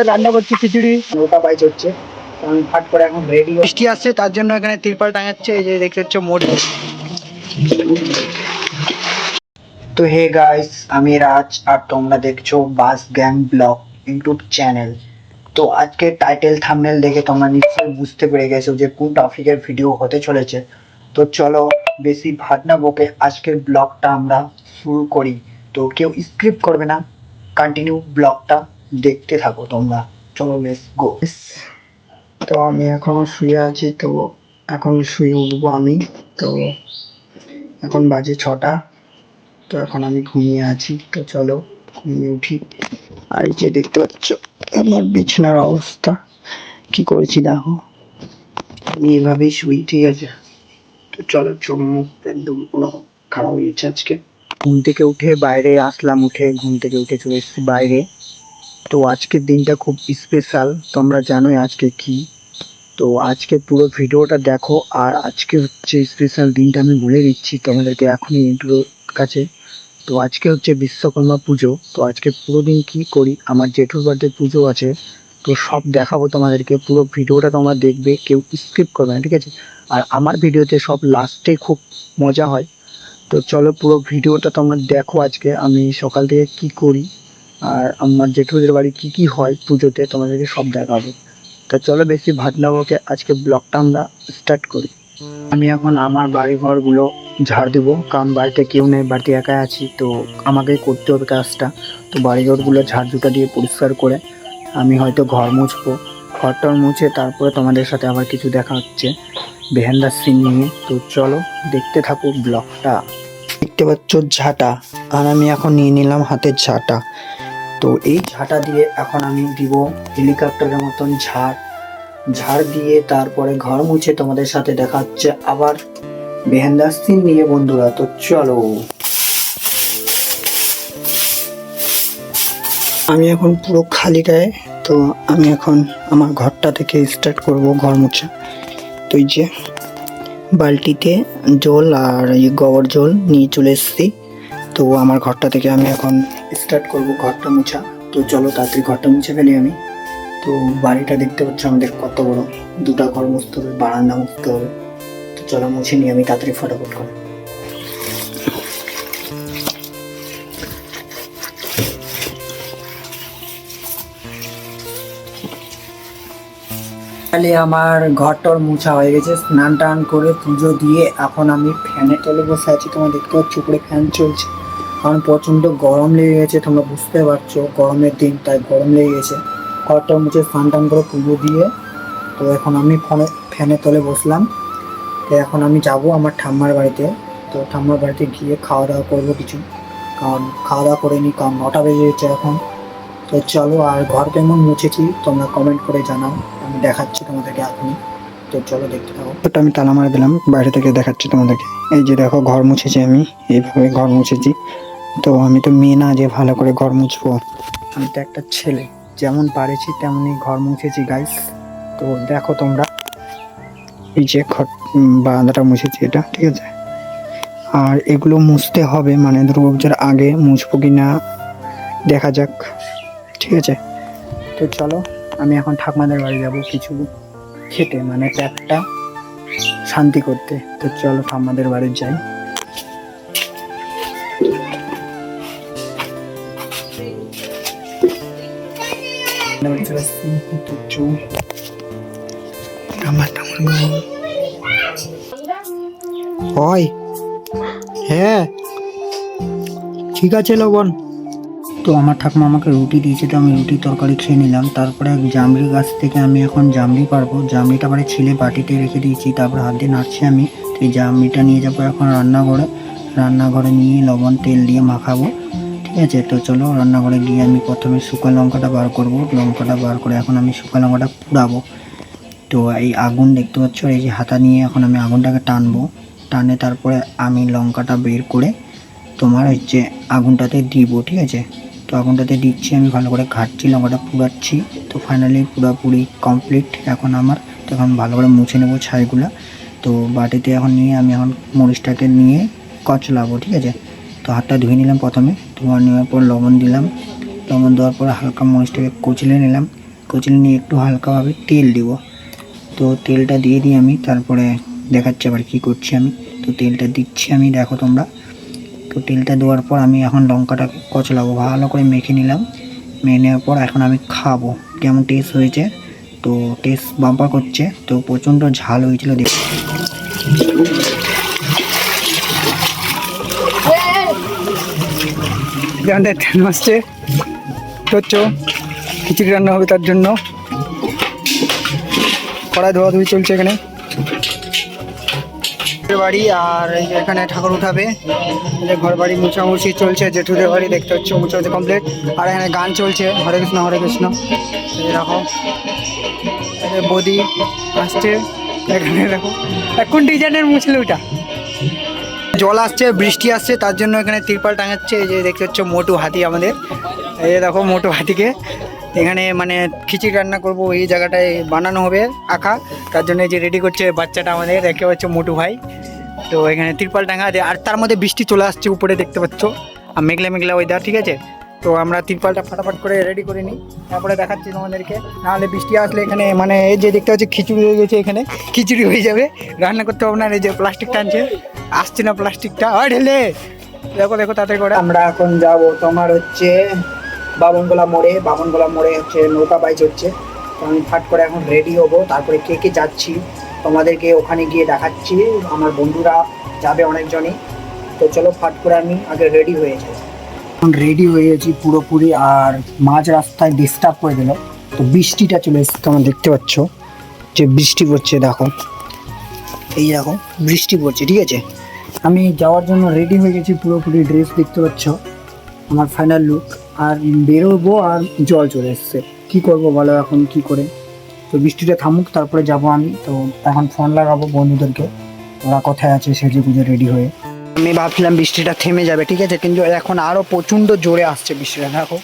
রান্না করছি খিচুড়ি, ওটা বাইচ হচ্ছে। আমি ফাট করে এখন রেডি, বৃষ্টি আসছে তার জন্য এখানে তিরপাল টাঙাচ্ছে। এই যে দেখতে হচ্ছে মোট। তো হে গাইস, আমি রাজ আর তোমরা দেখছো বাস গ্যাং ব্লগ ইউটিউব চ্যানেল। তো আজকে টাইটেল থাম্বনেল দেখে তোমরা নিশ্চয়ই বুঝতে পেরে গেছো যে কোন টপিকের ভিডিও হতে চলেছে। তো চলো বেশি ভাট না বকে আজকের ব্লগটা আমরা শুরু করি। তো কেউ স্ক্রিপ্ট করবে না, কন্টিনিউ ব্লগটা দেখতে থাকো তোমরা। চলো লেটস গো। তো আমি এখনো শুয়ে আছি, তো এখন শুয়ে উঠবো আমি। তো এখন বাজে 6টা। তো এখন আমি ঘুমিয়ে আছি, তো চলো ঘুমিয়ে উঠি। আর এই যে দেখতে পাচ্ছ আমার বিছানার অবস্থা, কি করেছি দেখো। আমি এভাবেই শুই, ঠিক আছে। তো চলো, চোখ মুখ একদম পুরো খারাপ হয়ে গেছে আজকে। ঘুম থেকে উঠে বাইরে আসলাম, ঘুম থেকে উঠে চলে এসেছি বাইরে। তো আজকের দিনটা খুব স্পেশাল, তোমরা জানোই আজকে কি। তো আজকে পুরো ভিডিওটা দেখো। আর আজকে হচ্ছে স্পেশাল দিনটা আমি বলে দিচ্ছি তোমাদেরকে এখনই ইন্ট্রোর কাছে। তো আজকে হচ্ছে বিশ্বকর্মা পুজো। তো আজকে পুরো দিন কি করি, আমার জেঠুর বাড়িতে পুজো আছে। তো সব দেখাবো তোমাদেরকে, পুরো ভিডিওটা তোমরা দেখবে, কেউ স্কিপ করবে না, ঠিক আছে। আর আমার ভিডিওতে সব লাস্টে খুব মজা হয়। তো চলো পুরো ভিডিওটা তোমরা দেখো, আজকে আমি সকাল থেকে কি করি আর আমার জেঠুদের বাড়ি কি কি হয় পুজোতে তোমাদেরকে সব দেখাবো। তো চলো বেশি ভাট না বকে আজকে ব্লগটা আমরা স্টার্ট করি। আমি এখন আমার বাড়ি ঘরগুলো ঝাড় দেবো, কারণ বাড়িতে কেউ নেই, বাড়িতে একাই আছি। তো আমাকেই করতে হবে কাজটা। তো বাড়ি ঘরগুলো ঝাড়ঝুটা দিয়ে পরিষ্কার করে আমি হয়তো ঘর মুছবো। ঘরটা মুছে তারপরে তোমাদের সাথে আবার কিছু দেখা হচ্ছে বেহেন্দার সিন নিয়ে। তো চলো দেখতে থাকো ব্লগটা। দেখতে পাচ্ছ ঝাঁটা, আর আমি এখন নিয়ে নিলাম হাতের ঝাঁটা। তো এই ঝাঁটা দিয়ে এখন আমি দিব হেলিকপ্টারের মতন ঝাড় দিয়ে তারপরে ঘর মুছে তোমাদের সাথে দেখা হচ্ছে আবার বেহেন্দার সিন নিয়ে বন্ধুরা। তো চলো, আমি এখন পুরো খালি গায়ে। তো আমি এখন আমার ঘরটা থেকে স্টার্ট করব ঘর মুছা। তো এই যে বালতিতে জল আর এই গোবর জল নিয়ে চলে এসেছি। তো আমার ঘরটা থেকে আমি এখন স্টার্ট করব ঘরটা মুছা। তো চলো তাড়াতাড়ি ঘরটা মুছে ফেলি আমি। তো বাড়িটা দেখতে পাচ্ছ আমাদের কত বড়, দুটো ঘর মুছতে হবে, বারান্দা মুছতে হবে। তো চলো মুছে নিই আমি তাড়াতাড়ি ফটাফট করে। তাহলে আমার ঘরটর মুছা হয়ে গেছে, স্নান টান করে পুজো দিয়ে এখন আমি ফ্যানের তলে বসে আছি। তোমরা দেখতে পাচ্ছ উপরে ফ্যান চলছে, কারণ প্রচণ্ড গরম লেগে গেছে। তোমরা বুঝতে পারছো গরমের দিন, তাই গরম লেগে গেছে। ঘরটা মুছে স্নান টান করে পুজো দিয়ে তো এখন আমি ফ্যানের তলে বসলাম। তো এখন আমি যাব আমার ঠাম্মার বাড়িতে। তো ঠাম্মার বাড়িতে গিয়ে খাওয়া দাওয়া করবো কিছু, কারণ খাওয়া দাওয়া করে নিই, কারণ 9টা বেজে গেছে এখন। তো চলো, আর ঘর কেমন মুছেছি তোমরা কমেন্ট করে জানাও, আমি দেখাচ্ছি তোমাদেরকে এখনই। তো চলো দেখতে থাকো। ওটা আমি তালা মারা দিলাম, বাইরে থেকে দেখাচ্ছি তোমাদেরকে। এই যে দেখো ঘর মুছেছি আমি, এইভাবে ঘর মুছেছি। তো আমি তো মেয়ে না যে ভালো করে ঘর মুছবো, আমি তো একটা ছেলে, যেমন পারেছি তেমনই ঘর মুছেছি গাইস। তো দেখো তোমরা, এই যে বারান্দাটা মুছেছি এটা, ঠিক আছে। আর এগুলো মুছতে হবে, মানে দুর্গাপূজার আগে মুছবো কিনা দেখা যাক, ঠিক আছে। তো চলো আমি এখন ঠাকুমাদের বাড়ি যাব কিছু খেতে, মানে পেটটা শান্তি করতে। তো চলো ঠাকুমাদের বাড়ি যাই। হয় হ্যাঁ ঠিক আছে লবণ। তো আমার ঠাকুমা আমাকে রুটি দিয়েছে, তো আমি রুটি তরকারি খেয়ে নিলাম। তারপরে জামরি গাছ থেকে আমি এখন জামরি পারবো, জামরিটা পরে ছিলে বাটিতে রেখে দিয়েছি, তারপর হাত দিয়ে নাড়ছি আমি। তো এই জামরিটা নিয়ে যাবো এখন রান্নাঘরে নিয়ে লবণ তেল দিয়ে মাখাবো, ঠিক আছে। তো চলো রান্নাঘরে গিয়ে আমি প্রথমে শুকনো লঙ্কাটা বার করবো, লঙ্কাটা বার করে এখন আমি শুকনো লঙ্কাটা পুড়াবো। তো এই আগুন দেখতে পাচ্ছ, এই যে হাতা নিয়ে এখন আমি আগুনটাকে টানে তারপরে আমি লঙ্কাটা বের করে তোমার হচ্ছে আগুনটাতে দিব, ঠিক আছে। তো আগুনটাতে দিচ্ছি আমি, ভালো করে ঘাটছি, লঙ্কাটা পুড়াচ্ছি। তো ফাইনালি পুরোপুরি কমপ্লিট এখন আমার। তো এখন ভালো করে মুছে নেবো ছাইগুলো। তো বাটিতে এখন নিয়ে আমি এখন মরিচটাকে নিয়ে কচলাবো, ঠিক আছে। তো হাতটা ধুয়ে নিলাম প্রথমে, ধোয়া নেওয়ার পর লবণ দিলাম, লবণ দেওয়ার পর হালকা মরিচটাকে কুচিলে নিলাম, কুচিলে নিয়ে একটু হালকাভাবে তেল দিব। তো তেলটা দিয়ে দিই আমি, তারপরে দেখাচ্ছি আবার কী করছি আমি। তো তেলটা দিচ্ছি আমি, দেখো তোমরা। তো তেলটা দেওয়ার পর আমি এখন লঙ্কাটাকে কচলাবো, ভালো করে মেখে নিলাম। মেখে নেওয়ার পর এখন আমি খাবো কেমন টেস্ট হয়েছে। তো টেস্ট বাম্পার করছে, তো প্রচণ্ড ঝাল হয়েছিল দেখ। আসছে খিচুড়ি রান্না হবে, তার জন্য কড়াই ধোয়াধুয়ি চলছে এখানে বাড়ি। আর এখানে ঠাকুর উঠাবে, ঘর বাড়ি মুছামুছি চলছে, জেঠুদের বাড়ি দেখতে হচ্ছে মুছামুছি কমপ্লিট। আর এখানে গান চলছে, হরে কৃষ্ণ হরে কৃষ্ণ। দেখো বৌদি আসছে এখানে, দেখো এখন ডিজাইনের মুছলে ওইটা। জল আসছে, বৃষ্টি আসছে, তার জন্য এখানে তিরপাল টাঙাচ্ছে। এই যে দেখতে হচ্ছে মোটু হাতি আমাদের, এই যে দেখো মোটু হাতিকে। এখানে মানে খিচুড়ি রান্না করব, এই জায়গাটায় বানানো হবে আঁকা, তার জন্য এই যে রেডি করছে বাচ্চাটা আমাদের, দেখতে পাচ্ছ মোটু ভাই। তো এখানে তিরপাল টাঙা আছে, আর তার মধ্যে বৃষ্টি চলে আসছে উপরে দেখতে পাচ্ছ, আর মেঘলা মেঘলা ওয়েদার, ঠিক আছে। তো আমরা তিরপালটা ফাটাফাট করে রেডি করে নিই, তারপরে দেখাচ্ছি তোমাদেরকে। নাহলে বৃষ্টি আসলে এখানে মানে এই যে দেখতে পাচ্ছি খিচুড়ি হয়ে গেছে, এখানে খিচুড়ি হয়ে যাবে, রান্না করতে হবে না। এই যে প্লাস্টিক টানছে, আসছে না প্লাস্টিকটা, ঢেলে দেখো দেখো তাতে করে। আমরা এখন যাব তোমার হচ্ছে বাবনগোলা মোড়ে। বাবনগোলা মোড়ে হচ্ছে নৌকা বাইচ হচ্ছে, তো আমি ফাট করে এখন রেডি হবো, তারপরে কে কে যাচ্ছি তোমাদেরকে ওখানে গিয়ে দেখাচ্ছি। আমার বন্ধুরা যাবে অনেকজনই, তো চলো ফাট করে আমি আগে রেডি হয়ে যাই। এখন রেডি হয়ে গেছি পুরোপুরি, আর মাঝ রাস্তায় ডিস্টার্ব করে দিল। তো বৃষ্টিটা চলে এসছে, তোমরা দেখতে পাচ্ছ যে বৃষ্টি পড়ছে, দেখো এই দেখো বৃষ্টি পড়ছে, ঠিক আছে। আমি যাওয়ার জন্য রেডি হয়ে গেছি পুরোপুরি, ড্রেস দেখতে পাচ্ছ আমার ফাইনাল লুক। আর বেরোবো, আর জল চলে এসছে, কী করবো বলো এখন কি করে। তো বৃষ্টিটা থামুক তারপরে যাব আমি। তো এখন ফোন লাগাবো বন্ধুদেরকে, ওরা কোথায় আছে সেজে গুজে রেডি হয়ে। আমি ভাবছিলাম বৃষ্টিটা থেমে যাবে, ঠিক আছে, কিন্তু এখন আরও প্রচণ্ড জোরে আসছে বৃষ্টিটা। দেখো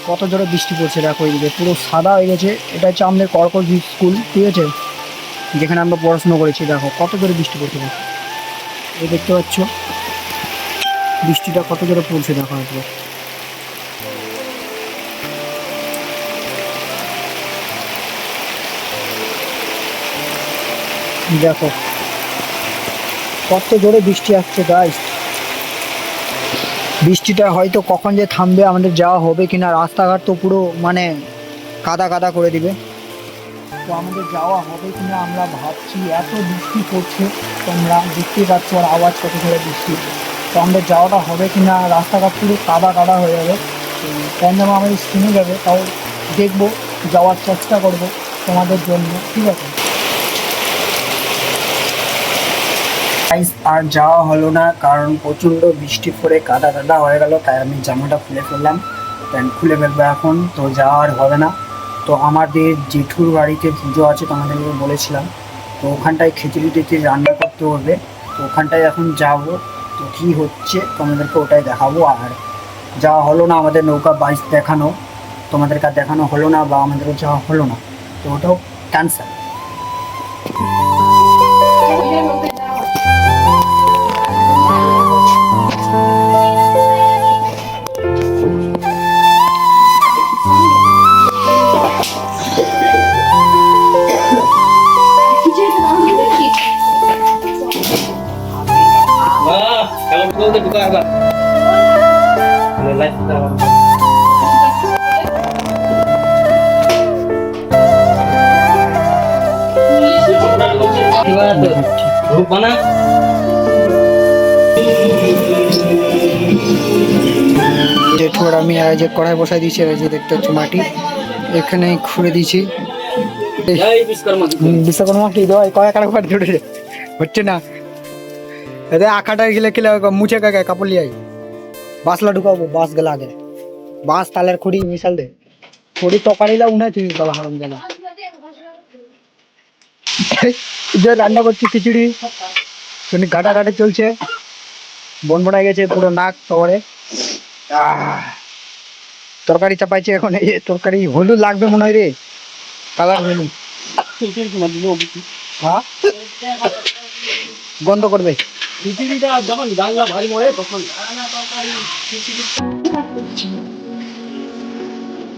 কত জোরে বৃষ্টি পড়ছে, দেখো এইদিকে পুরো সাদা হয়ে গেছে। এটা হচ্ছে আমাদের কর্কট স্কুল, ঠিক আছে, যেখানে আমরা পড়াশুনো করেছি। দেখো কত জোরে বৃষ্টি পড়ছে, দেখো এই দেখতে পাচ্ছ বৃষ্টিটা কত জোরে পড়ছে, দেখো আসবে। দেখো কত জোরে বৃষ্টি আসছে গাইস। বৃষ্টিটা হয়তো কখন যে থামবে, আমাদের যাওয়া হবে কিনা। রাস্তাঘাট তো পুরো মানে কাদা কাদা করে দিবে, তো আমাদের যাওয়া হবে কিনা আমরা ভাবছি। এত বৃষ্টি পড়ছে, তোমরা দেখতেই পাচ্ছ, আর আওয়াজ কত জোরে বৃষ্টি। তো আমাদের যাওয়াটা হবে কিনা, রাস্তাঘাট পুরো কাদা কাদা হয়ে যাবে, যেন আমাদের থেমে যাবে। তাও দেখবো, যাওয়ার চেষ্টা করব তোমাদের জন্য, ঠিক আছে। আর যাওয়া হলো না, কারণ প্রচণ্ড বৃষ্টি পড়ে কাদা কাদা হয়ে গেল। তাই আমি জামাটা খুলে ফেললাম, প্যান্ট খুলে ফেলবো এখন, তো যাওয়া আর হবে না। তো আমাদের জেঠুর বাড়িতে পুজো আছে, তোমাদেরকে বলেছিলাম, তো ওখানটায় খিচুড়ি টিচুড়ি রান্না করতে হবে। তো ওখানটায় এখন যাব, তো কী হচ্ছে তোমাদেরকে ওটাই দেখাবো। আর যাওয়া হলো না, আমাদের নৌকা বাইচ দেখানো তোমাদেরকে দেখানো হলো না, বা আমাদেরও যাওয়া হলো না, তো ওটাও ক্যান্সেল। জেঠুর আমি আর যে কড়াই বসাই দিয়েছি, যে দেখতে হচ্ছে মাটি এখানে খুঁড়ে দিয়েছি। বিশ্বকর্মা কি দেওয়া কয়েক হচ্ছে না, এদের আঁকাটা গেলে খেলে মুছে কাকে কাপড় লিয়াই বাসলা ঢুকাবো। বাস গেলে আগে বাস তালের খুঁড়ি মিশাল দে, খুঁড়ি তকারিলা উঠে তুই গলা হারম গেলা। যে রান্না করছি খিচুড়ি, শুনি ঘাটা ঘাটে চলছে, বন বনায় গেছে পুরো নাক শহরে। তরকারি চাপাইছে এখন, এই তরকারি হলুদ লাগবে মনে হয় রে, কালার হলুদ। হ্যাঁ গন্ধ করবে। খিচুড়িটা যখন ডালটা ভারী মরে তখন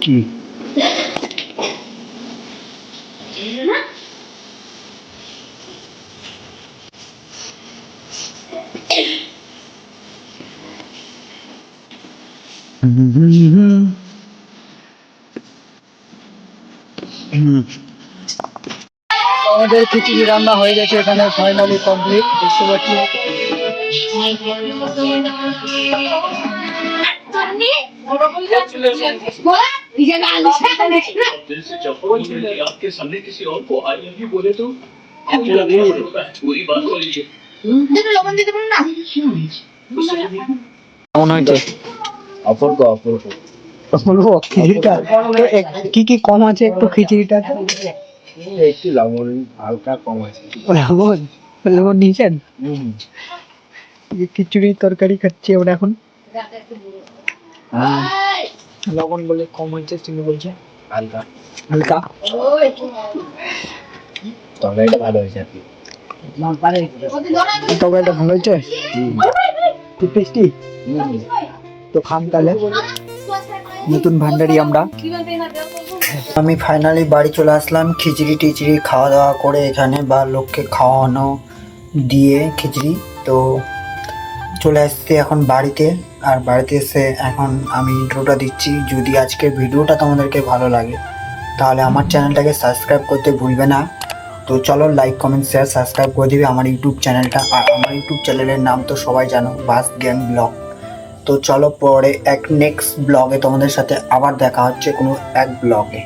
কি আমাদের খিচুড়ি রান্না হয়ে গেছে এখানে ফাইনালি কমপ্লিট দেখতে পাচ্ছি। दिल से चप्पल छीन ली आपके सामने किसी और को आई लव यू बोले तो पूरी बात को लीजिए কেমন হয়েছে? অপূর্ব অপূর্ব। বলবো খিচুড়িটা কি কি কম আছে একটু খিচুড়িটা? একটু লবণ হালকা কম আছে। লবণ লবণ নিয়েছেন? খিচুড়ির তরকারি খাচ্ছি আমরা এখন। লবণ বলে কম হয়েছে, চিনি বলছে হালকা হালকা। তরকারিটা ভালো হয়েছে আর কি। তরকারিটা ভালো হয়েছে, খুব টেস্টি। তো খান তাহলে, নতুন ভান্ডারি আমরা। আমি ফাইনালি বাড়ি চলে আসলাম খিচড়ি টিচড়ি খাওয়া দাওয়া করে এখানে, বা লোককে খাওয়ানো দিয়ে খিচড়ি। তো চলে আসছি এখন বাড়িতে, আর বাড়িতে এসে এখন আমি ইন্ট্রোটা দিচ্ছি। যদি আজকের ভিডিওটা তোমাদেরকে ভালো লাগে তাহলে আমার চ্যানেলটাকে সাবস্ক্রাইব করতে ভুলবে না। তো চলো লাইক কমেন্ট শেয়ার সাবস্ক্রাইব করে দিবে আমার ইউটিউব চ্যানেলটা। আর আমার ইউটিউব চ্যানেলের নাম তো সবাই জানো, বাস গ্যাং ব্লগ। তো চলো পরে এক নেক্সট ব্লগে তোমাদের সাথে আবার দেখা হচ্ছে কোনো এক ব্লগে।